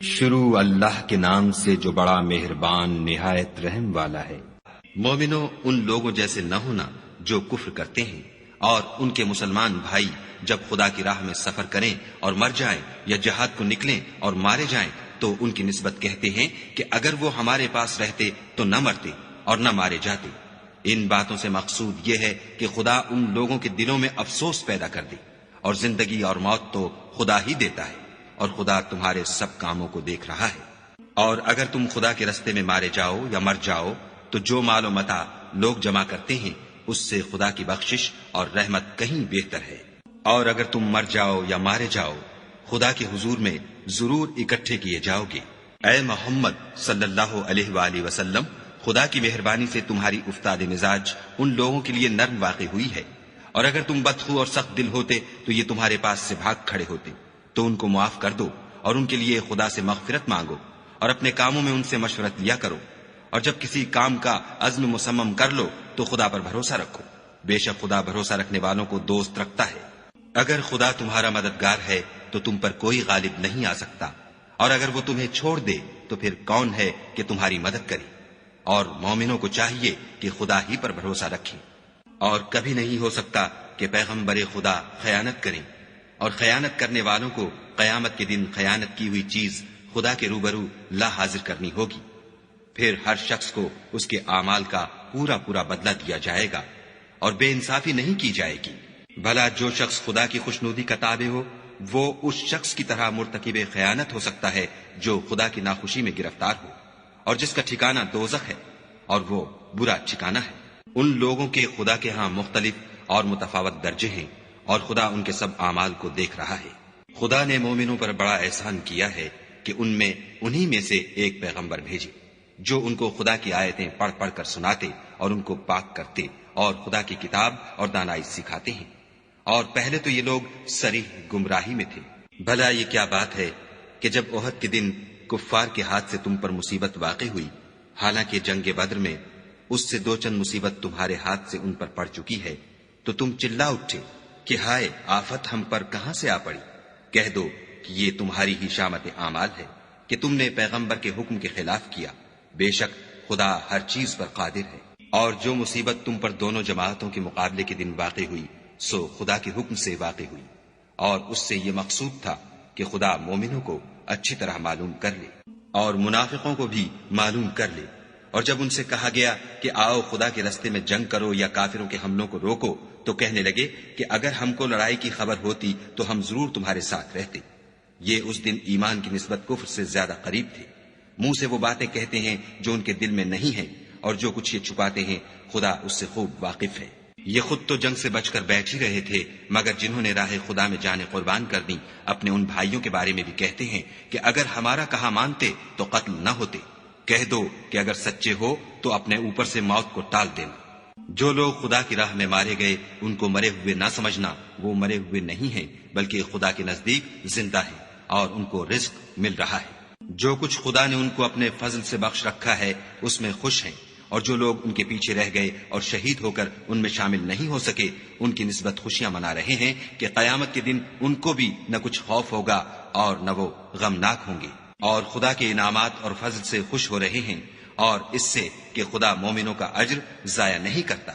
شروع اللہ کے نام سے جو بڑا مہربان نہایت رحم والا ہے۔ مومنو، ان لوگوں جیسے نہ ہونا جو کفر کرتے ہیں، اور ان کے مسلمان بھائی جب خدا کی راہ میں سفر کریں اور مر جائیں یا جہاد کو نکلیں اور مارے جائیں تو ان کی نسبت کہتے ہیں کہ اگر وہ ہمارے پاس رہتے تو نہ مرتے اور نہ مارے جاتے۔ ان باتوں سے مقصود یہ ہے کہ خدا ان لوگوں کے دلوں میں افسوس پیدا کر دے، اور زندگی اور موت تو خدا ہی دیتا ہے، اور خدا تمہارے سب کاموں کو دیکھ رہا ہے۔ اور اگر تم خدا کے رستے میں مارے جاؤ یا مر جاؤ تو جو مال و متاع لوگ جمع کرتے ہیں اس سے خدا کی بخشش اور رحمت کہیں بہتر ہے۔ اور اگر تم مر جاؤ یا مارے جاؤ خدا کے حضور میں ضرور اکٹھے کیے جاؤ گے۔ اے محمد صلی اللہ علیہ وآلہ وسلم، خدا کی مہربانی سے تمہاری افتاد مزاج ان لوگوں کے لیے نرم واقع ہوئی ہے، اور اگر تم بدخو اور سخت دل ہوتے تو یہ تمہارے پاس سے بھاگ کھڑے ہوتے۔ تو ان کو معاف کر دو اور ان کے لیے خدا سے مغفرت مانگو، اور اپنے کاموں میں ان سے مشورت لیا کرو، اور جب کسی کام کا عزم مصمم کر لو تو خدا پر بھروسہ رکھو، بے شک خدا بھروسہ رکھنے والوں کو دوست رکھتا ہے۔ اگر خدا تمہارا مددگار ہے تو تم پر کوئی غالب نہیں آ سکتا، اور اگر وہ تمہیں چھوڑ دے تو پھر کون ہے کہ تمہاری مدد کرے؟ اور مومنوں کو چاہیے کہ خدا ہی پر بھروسہ رکھیں، اور کبھی نہیں ہو سکتا کہ پیغمبر خدا خیانت کریں، اور خیانت کرنے والوں کو قیامت کے دن خیانت کی ہوئی چیز خدا کے روبرو لا حاضر کرنی ہوگی۔ پھر ہر شخص کو اس کے اعمال کا پورا پورا بدلہ دیا جائے گا، اور بے انصافی نہیں کی جائے گی۔ بھلا جو شخص خدا کی خوشنودی کا تابع ہو وہ اس شخص کی طرح مرتکب خیانت ہو سکتا ہے جو خدا کی ناخوشی میں گرفتار ہو، اور جس کا ٹھکانہ دوزخ ہے، اور وہ برا ٹھکانہ ہے۔ ان لوگوں کے خدا کے ہاں مختلف اور متفاوت درجے ہیں، اور خدا ان کے سب اعمال کو دیکھ رہا ہے۔ خدا نے مومنوں پر بڑا احسان کیا ہے کہ ان میں انہی میں سے ایک پیغمبر بھیجے جو ان کو خدا کی آیتیں پڑھ پڑھ کر سناتے اور ان کو پاک کرتے اور خدا کی کتاب اور دانائی سکھاتے ہیں۔ اور پہلے تو یہ لوگ صریح گمراہی میں تھے۔ بھلا یہ کیا بات ہے کہ جب احد کے دن کفار کے ہاتھ سے تم پر مصیبت واقع ہوئی، حالانکہ جنگ بدر میں اس سے دو چند مصیبت تمہارے ہاتھ سے ان پر پڑ چکی ہے، تو تم چلا اٹھے کہ ہائے آفت ہم پر کہاں سے آ پڑی؟ کہہ دو کہ یہ تمہاری ہی شامت اعمال ہے کہ تم نے پیغمبر کے حکم کے خلاف کیا، بے شک خدا ہر چیز پر قادر ہے۔ اور جو مصیبت تم پر دونوں جماعتوں کے مقابلے کے دن واقع ہوئی سو خدا کے حکم سے واقع ہوئی، اور اس سے یہ مقصود تھا کہ خدا مومنوں کو اچھی طرح معلوم کر لے اور منافقوں کو بھی معلوم کر لے۔ اور جب ان سے کہا گیا کہ آؤ خدا کے رستے میں جنگ کرو یا کافروں کے حملوں کو روکو تو کہنے لگے کہ اگر ہم کو لڑائی کی خبر ہوتی تو ہم ضرور تمہارے ساتھ رہتے۔ یہ اس دن ایمان کی نسبت کفر سے زیادہ قریب تھے۔ منہ سے وہ باتیں کہتے ہیں جو ان کے دل میں نہیں ہیں، اور جو کچھ یہ چھپاتے ہیں خدا اس سے خوب واقف ہے۔ یہ خود تو جنگ سے بچ کر بیٹھ ہی رہے تھے، مگر جنہوں نے راہ خدا میں جانیں قربان کر دیں اپنے ان بھائیوں کے بارے میں بھی کہتے ہیں کہ اگر ہمارا کہا مانتے تو قتل نہ ہوتے۔ کہہ دو کہ اگر سچے ہو تو اپنے اوپر سے موت کو ٹال دینا۔ جو لوگ خدا کی راہ میں مارے گئے ان کو مرے ہوئے نہ سمجھنا، وہ مرے ہوئے نہیں ہیں بلکہ خدا کے نزدیک زندہ ہیں، اور ان کو رزق مل رہا ہے۔ جو کچھ خدا نے ان کو اپنے فضل سے بخش رکھا ہے اس میں خوش ہیں، اور جو لوگ ان کے پیچھے رہ گئے اور شہید ہو کر ان میں شامل نہیں ہو سکے ان کی نسبت خوشیاں منا رہے ہیں کہ قیامت کے دن ان کو بھی نہ کچھ خوف ہوگا اور نہ وہ غمناک ہوں گے، اور خدا کے انعامات اور فضل سے خوش ہو رہے ہیں، اور اس سے کہ خدا مومنوں کا اجر ضائع نہیں کرتا۔